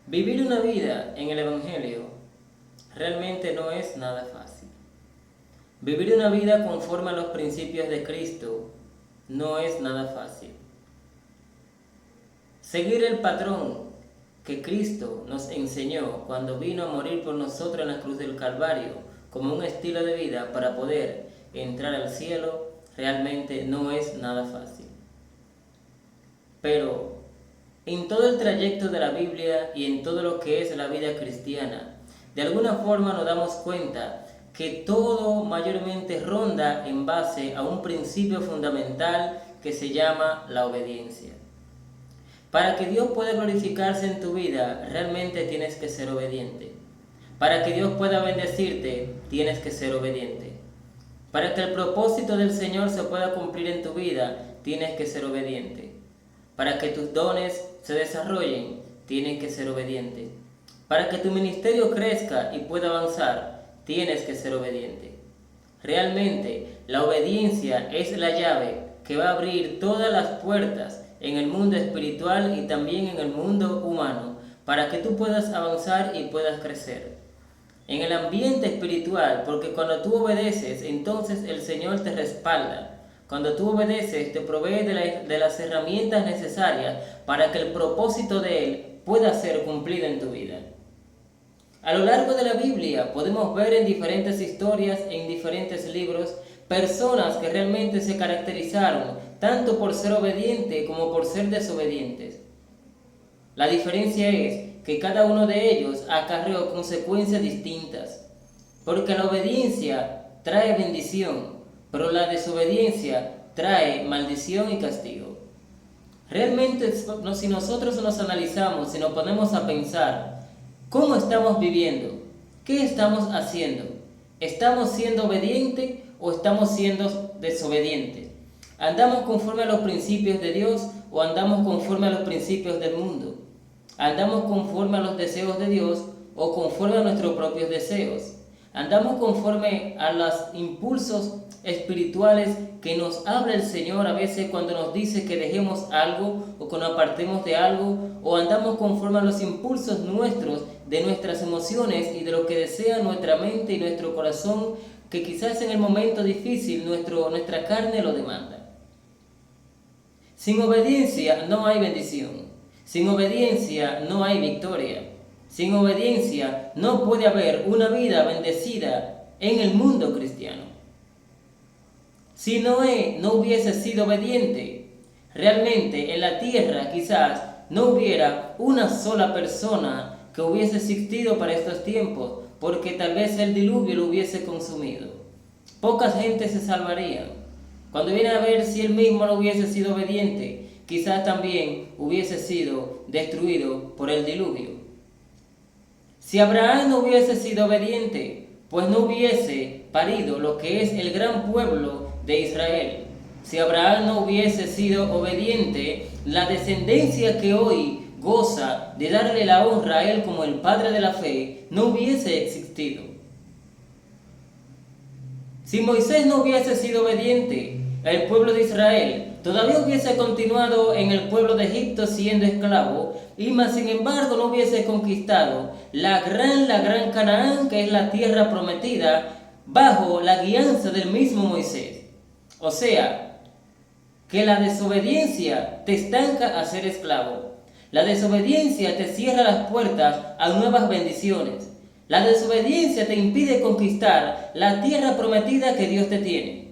Vivir una vida en el Evangelio realmente no es nada fácil. Vivir una vida conforme a los principios de Cristo no es nada fácil. Seguir el patrón que Cristo nos enseñó cuando vino a morir por nosotros en la cruz del Calvario como un estilo de vida para poder entrar al cielo realmente no es nada fácil. Pero en todo el trayecto de la Biblia y en todo lo que es la vida cristiana, de alguna forma nos damos cuenta que todo mayormente ronda en base a un principio fundamental que se llama la obediencia. Para que Dios pueda glorificarse en tu vida, realmente tienes que ser obediente. Para que Dios pueda bendecirte, tienes que ser obediente. Para que el propósito del Señor se pueda cumplir en tu vida, tienes que ser obediente. Para que tus dones se desarrollen, tienes que ser obediente. Para que tu ministerio crezca y pueda avanzar, tienes que ser obediente. Realmente, la obediencia es la llave que va a abrir todas las puertas en el mundo espiritual y también en el mundo humano, para que tú puedas avanzar y puedas crecer. En el ambiente espiritual, porque cuando tú obedeces, entonces el Señor te respalda. Cuando tú obedeces, te provee de las herramientas necesarias para que el propósito de Él pueda ser cumplido en tu vida. A lo largo de la Biblia podemos ver en diferentes historias, en diferentes libros, personas que realmente se caracterizaron tanto por ser obedientes como por ser desobedientes. La diferencia es que cada uno de ellos acarreó consecuencias distintas, porque la obediencia trae bendición, pero la desobediencia trae maldición y castigo. Realmente, si nosotros nos analizamos, si nos ponemos a pensar, ¿cómo estamos viviendo? ¿Qué estamos haciendo? ¿Estamos siendo obedientes o estamos siendo desobedientes? ¿Andamos conforme a los principios de Dios o andamos conforme a los principios del mundo? ¿Andamos conforme a los deseos de Dios o conforme a nuestros propios deseos? ¿Andamos conforme a los impulsos espirituales que nos habla el Señor a veces cuando nos dice que dejemos algo o que nos apartemos de algo? ¿O andamos conforme a los impulsos nuestros, de nuestras emociones y de lo que desea nuestra mente y nuestro corazón, que quizás en el momento difícil nuestra carne lo demanda? Sin obediencia no hay bendición. Sin obediencia no hay victoria. Sin obediencia no puede haber una vida bendecida en el mundo cristiano. Si Noé no hubiese sido obediente, realmente en la tierra quizás no hubiera una sola persona que hubiese existido para estos tiempos, porque tal vez el diluvio lo hubiese consumido. Pocas gente se salvarían. Cuando viene a ver, si él mismo no hubiese sido obediente, quizás también hubiese sido destruido por el diluvio. Si Abraham no hubiese sido obediente, pues no hubiese parido lo que es el gran pueblo de Israel. Si Abraham no hubiese sido obediente, la descendencia que hoy goza de darle la honra a él como el padre de la fe no hubiese existido. Si Moisés no hubiese sido obediente, el pueblo de Israel todavía hubiese continuado en el pueblo de Egipto siendo esclavo, y más sin embargo no hubiese conquistado la gran Canaán, que es la tierra prometida, bajo la guianza del mismo Moisés. O sea, que la desobediencia te estanca a ser esclavo. La desobediencia te cierra las puertas a nuevas bendiciones. La desobediencia te impide conquistar la tierra prometida que Dios te tiene.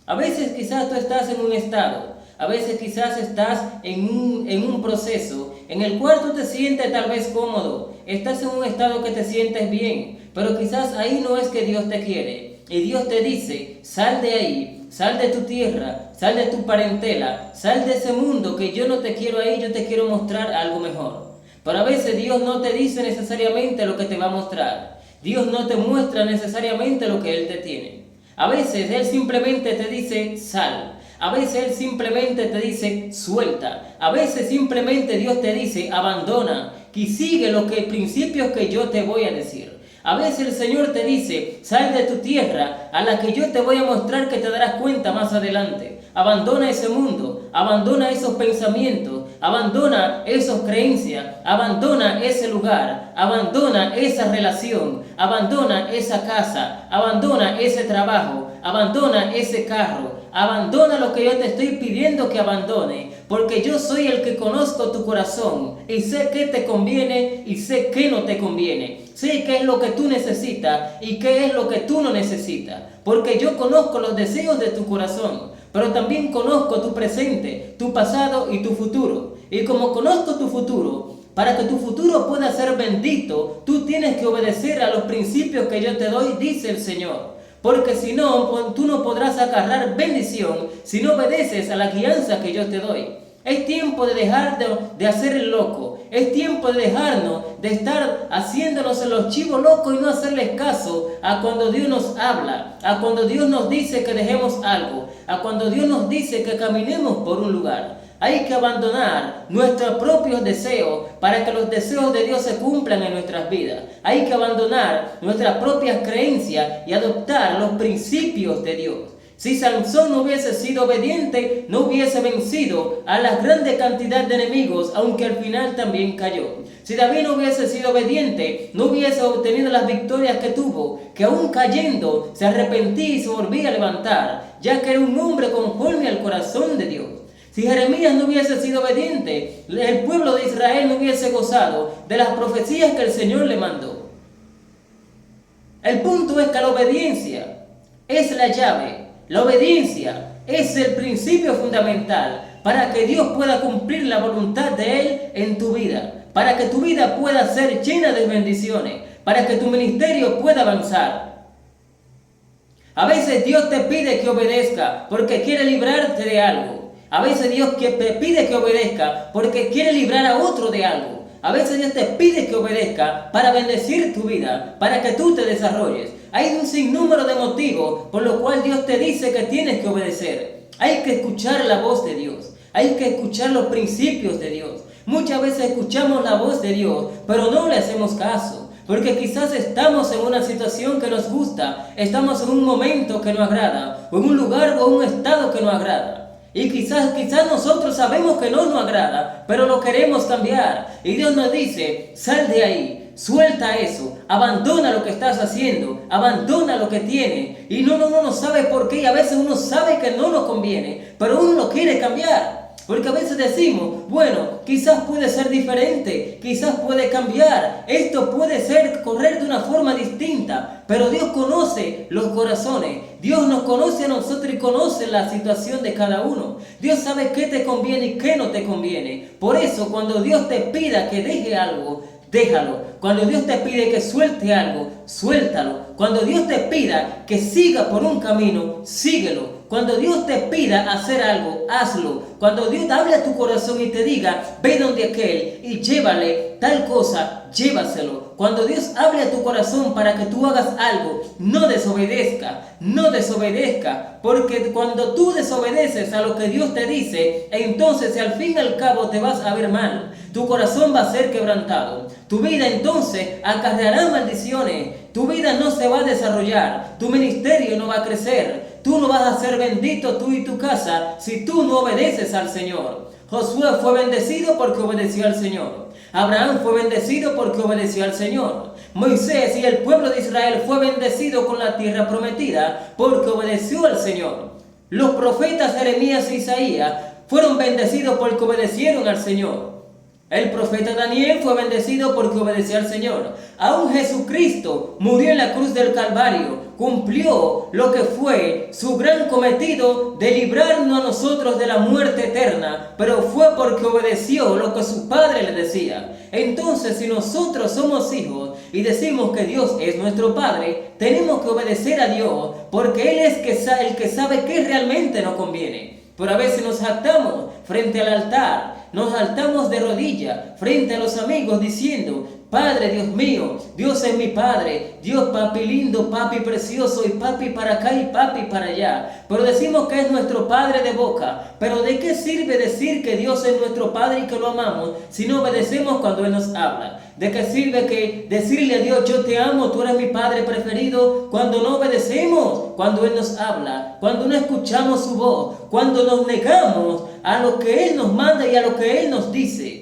A veces quizás tú estás en un estado, a veces quizás estás en un proceso en el cual tú te sientes tal vez cómodo, estás en un estado que te sientes bien, pero quizás ahí no es que Dios te quiere. Y Dios te dice, sal de ahí, sal de tu tierra, sal de tu parentela, sal de ese mundo que yo no te quiero ahí, yo te quiero mostrar algo mejor. Pero a veces Dios no te dice necesariamente lo que te va a mostrar. Dios no te muestra necesariamente lo que Él te tiene. A veces Él simplemente te dice, sal. A veces Él simplemente te dice, suelta. A veces simplemente Dios te dice, abandona y sigue los principios que yo te voy a decir. A veces el Señor te dice, sal de tu tierra, a la que yo te voy a mostrar que te darás cuenta más adelante. abandona ese mundo, abandona esos pensamientos, abandona esas creencias, abandona ese lugar, abandona esa relación, abandona esa casa, abandona ese trabajo, abandona ese carro, abandona lo que yo te estoy pidiendo que abandone, porque yo soy el que conozco tu corazón y sé qué te conviene y sé qué no te conviene. Sé qué es lo que tú necesitas y qué es lo que tú no necesitas, porque yo conozco los deseos de tu corazón, pero también conozco tu presente, tu pasado y tu futuro. Y como conozco tu futuro, para que tu futuro pueda ser bendito, tú tienes que obedecer a los principios que yo te doy, dice el Señor. Porque si no, tú no podrás agarrar bendición si no obedeces a la guianza que yo te doy. Es tiempo de dejar de hacer el loco. Es tiempo de dejarnos de estar haciéndonos los chivos locos y no hacerles caso a cuando Dios nos habla, a cuando Dios nos dice que dejemos algo, a cuando Dios nos dice que caminemos por un lugar. Hay que abandonar nuestros propios deseos para que los deseos de Dios se cumplan en nuestras vidas. Hay que abandonar nuestras propias creencias y adoptar los principios de Dios. Si Sansón no hubiese sido obediente, no hubiese vencido a la grande cantidad de enemigos, aunque al final también cayó. Si David no hubiese sido obediente, no hubiese obtenido las victorias que tuvo, que aún cayendo se arrepentía y se volvía a levantar, ya que era un hombre conforme al corazón de Dios. Si Jeremías no hubiese sido obediente, el pueblo de Israel no hubiese gozado de las profecías que el Señor le mandó. El punto es que la obediencia es la llave. La obediencia es el principio fundamental para que Dios pueda cumplir la voluntad de Él en tu vida, para que tu vida pueda ser llena de bendiciones, para que tu ministerio pueda avanzar. A veces Dios te pide que obedezca porque quiere librarte de algo. A veces Dios te pide que obedezca porque quiere librar a otro de algo. A veces Dios te pide que obedezca para bendecir tu vida, para que tú te desarrolles. Hay un sinnúmero de motivos por los cuales Dios te dice que tienes que obedecer. Hay que escuchar la voz de Dios. Hay que escuchar los principios de Dios. Muchas veces escuchamos la voz de Dios, pero no le hacemos caso. Porque quizás estamos en una situación que nos gusta, estamos en un momento que nos agrada, o en un lugar o un estado que nos agrada. Y quizás nosotros sabemos que no nos agrada, pero lo queremos cambiar. Y Dios nos dice, sal de ahí, suelta eso, abandona lo que estás haciendo, abandona lo que tienes. Y no sabe por qué, y a veces uno sabe que no nos conviene, pero uno lo quiere cambiar. Porque a veces decimos, bueno, quizás puede ser diferente, quizás puede cambiar, esto puede ser correr de una forma distinta, pero Dios conoce los corazones, Dios nos conoce a nosotros y conoce la situación de cada uno. Dios sabe qué te conviene y qué no te conviene. Por eso cuando Dios te pida que deje algo, déjalo. Cuando Dios te pide que suelte algo, suéltalo. Cuando Dios te pida que siga por un camino, síguelo. Cuando Dios te pida hacer algo, hazlo. Cuando Dios te hable a tu corazón y te diga, ve donde aquel y llévale tal cosa, llévaselo. Cuando Dios hable a tu corazón para que tú hagas algo, no desobedezca, porque cuando tú desobedeces a lo que Dios te dice, entonces al fin y al cabo te vas a ver mal. Tu corazón va a ser quebrantado. Tu vida entonces acarreará maldiciones. Tu vida no se va a desarrollar. Tu ministerio no va a crecer. Tú no vas a ser bendito tú y tu casa si tú no obedeces al Señor. Josué fue bendecido porque obedeció al Señor. Abraham fue bendecido porque obedeció al Señor. Moisés y el pueblo de Israel fue bendecido con la tierra prometida porque obedeció al Señor. Los profetas Jeremías e Isaías fueron bendecidos porque obedecieron al Señor. El profeta Daniel fue bendecido porque obedeció al Señor. Aún Jesucristo murió en la cruz del Calvario, cumplió lo que fue su gran cometido de librarnos a nosotros de la muerte eterna, pero fue porque obedeció lo que su Padre le decía. Entonces, si nosotros somos hijos y decimos que Dios es nuestro Padre, tenemos que obedecer a Dios, porque Él es el que sabe qué realmente nos conviene. Pero a veces nos jactamos frente al altar, nos saltamos de rodillas frente a los amigos diciendo, Padre, Dios mío, Dios es mi Padre, Dios papi lindo, papi precioso, y papi para acá y papi para allá. Pero decimos que es nuestro Padre de boca. Pero ¿de qué sirve decir que Dios es nuestro Padre y que lo amamos si no obedecemos cuando Él nos habla? ¿De qué sirve que decirle a Dios, yo te amo, tú eres mi Padre preferido, cuando no obedecemos cuando Él nos habla, cuando no escuchamos su voz, cuando nos negamos a lo que Él nos manda y a lo que Él nos dice?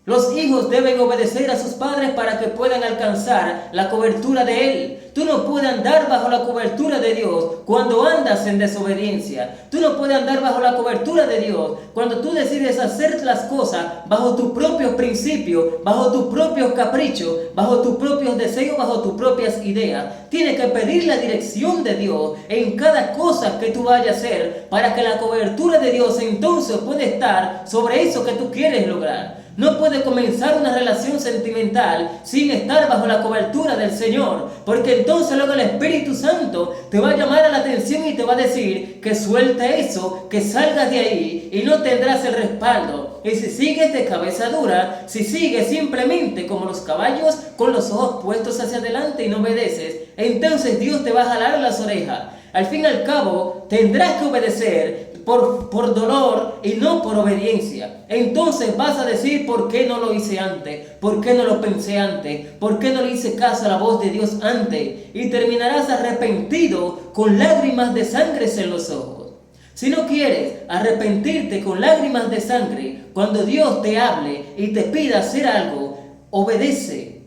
Los hijos deben obedecer a sus padres para que puedan alcanzar la cobertura de Él. Tú no puedes andar bajo la cobertura de Dios cuando andas en desobediencia. Tú no puedes andar bajo la cobertura de Dios cuando tú decides hacer las cosas bajo tus propios principios, bajo tus propios caprichos, bajo tus propios deseos, bajo tus propias ideas. Tienes que pedir la dirección de Dios en cada cosa que tú vayas a hacer para que la cobertura de Dios entonces pueda estar sobre eso que tú quieres lograr. No puede comenzar una relación sentimental sin estar bajo la cobertura del Señor, porque entonces luego el Espíritu Santo te va a llamar a la atención y te va a decir que suelte eso, que salgas de ahí y no tendrás el respaldo. Y si sigues de cabeza dura, si sigues simplemente como los caballos con los ojos puestos hacia adelante y no obedeces, entonces Dios te va a jalar las orejas. Al fin y al cabo, tendrás que obedecer por dolor y no por obediencia. Entonces vas a decir, ¿por qué no lo hice antes? ¿Por qué no lo pensé antes? ¿Por qué no le hice caso a la voz de Dios antes? Y terminarás arrepentido con lágrimas de sangre en los ojos. Si no quieres arrepentirte con lágrimas de sangre, cuando Dios te hable y te pida hacer algo, obedece.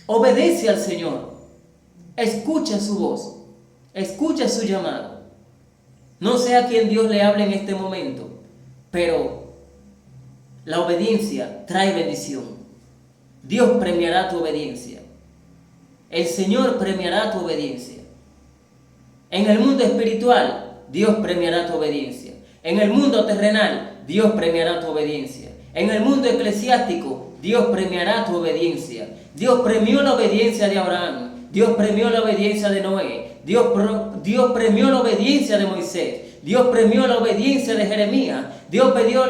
Obedece al Señor. Escucha su voz. Escucha su llamado. No sé a quién Dios le hable en este momento, pero la obediencia trae bendición. Dios premiará tu obediencia. El Señor premiará tu obediencia. En el mundo espiritual, Dios premiará tu obediencia. En el mundo terrenal, Dios premiará tu obediencia. En el mundo eclesiástico, Dios premiará tu obediencia. Dios premió la obediencia de Abraham. Dios premió la obediencia de Noé. Dios premió la obediencia de Moisés. Dios premió la obediencia de Jeremías. Dios premió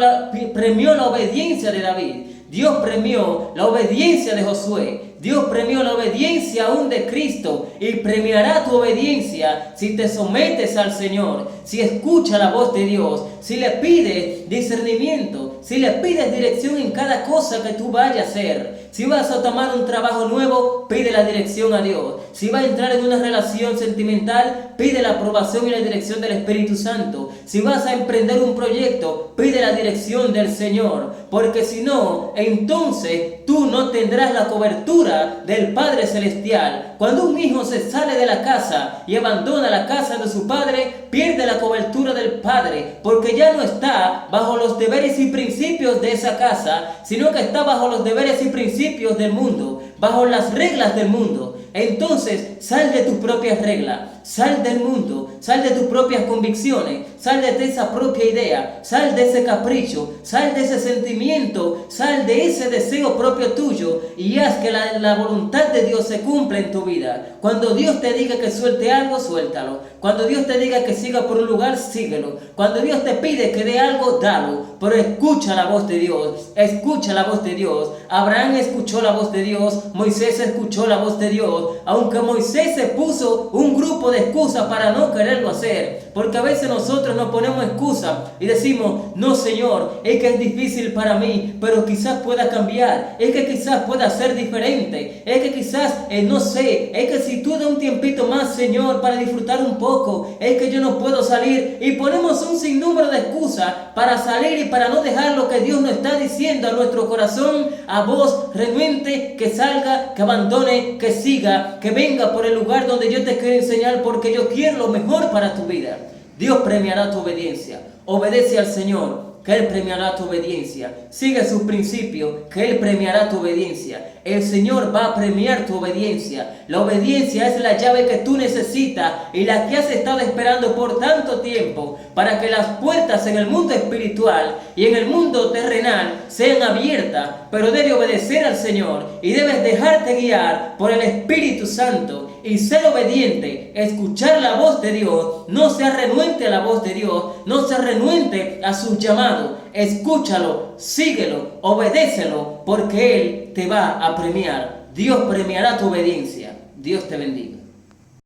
la obediencia de David. Dios premió la obediencia de Josué. Dios premió la obediencia aún de Cristo y premiará tu obediencia si te sometes al Señor, si escuchas la voz de Dios, si le pides discernimiento, si le pides dirección en cada cosa que tú vayas a hacer. Si vas a tomar un trabajo nuevo, pide la dirección a Dios. Si vas a entrar en una relación sentimental, pide la aprobación y la dirección del Espíritu Santo. Si vas a emprender un proyecto, pide la dirección del Señor. Porque si no, entonces tú no tendrás la cobertura del Padre Celestial. Cuando un hijo se sale de la casa y abandona la casa de su padre, pierde la cobertura del Padre, porque ya no está bajo los deberes y principios de esa casa, sino que está bajo los deberes y principios del mundo, bajo las reglas del mundo. Entonces, sal de tus propias reglas, sal del mundo, sal de tus propias convicciones, sal de esa propia idea, sal de ese capricho, sal de ese sentimiento, sal de ese deseo propio tuyo y haz que la voluntad de Dios se cumpla en tu vida. Cuando Dios te diga que suelte algo, suéltalo. Cuando Dios te diga que siga por un lugar, síguelo. Cuando Dios te pide que dé algo, dalo. Pero escucha la voz de Dios, escucha la voz de Dios. Abraham escuchó la voz de Dios, Moisés escuchó la voz de Dios. Aunque Moisés se puso un grupo de excusas para no quererlo hacer, porque a veces nosotros nos ponemos excusas y decimos, no Señor, es que es difícil para mí, pero quizás pueda cambiar, es que quizás pueda ser diferente, es que quizás, no sé, es que si tú das un tiempito más Señor para disfrutar un poco, es que yo no puedo salir, y ponemos un sinnúmero de excusas para salir y para no dejar lo que Dios nos está diciendo a nuestro corazón, a voz renuente, que salga, que abandone, que siga, que venga por el lugar donde yo te quiero enseñar, porque yo quiero lo mejor para tu vida. Dios premiará tu obediencia. Obedece al Señor, que Él premiará tu obediencia. Sigue sus principios, que Él premiará tu obediencia. El Señor va a premiar tu obediencia. La obediencia es la llave que tú necesitas y la que has estado esperando por tanto tiempo para que las puertas en el mundo espiritual y en el mundo terrenal sean abiertas. Pero debes obedecer al Señor y debes dejarte guiar por el Espíritu Santo y ser obediente, escuchar la voz de Dios, no seas renuente a la voz de Dios, no seas renuente a sus llamados. llamado, escúchalo, síguelo, obedécelo, porque Él te va a premiar. Dios premiará tu obediencia. Dios te bendiga.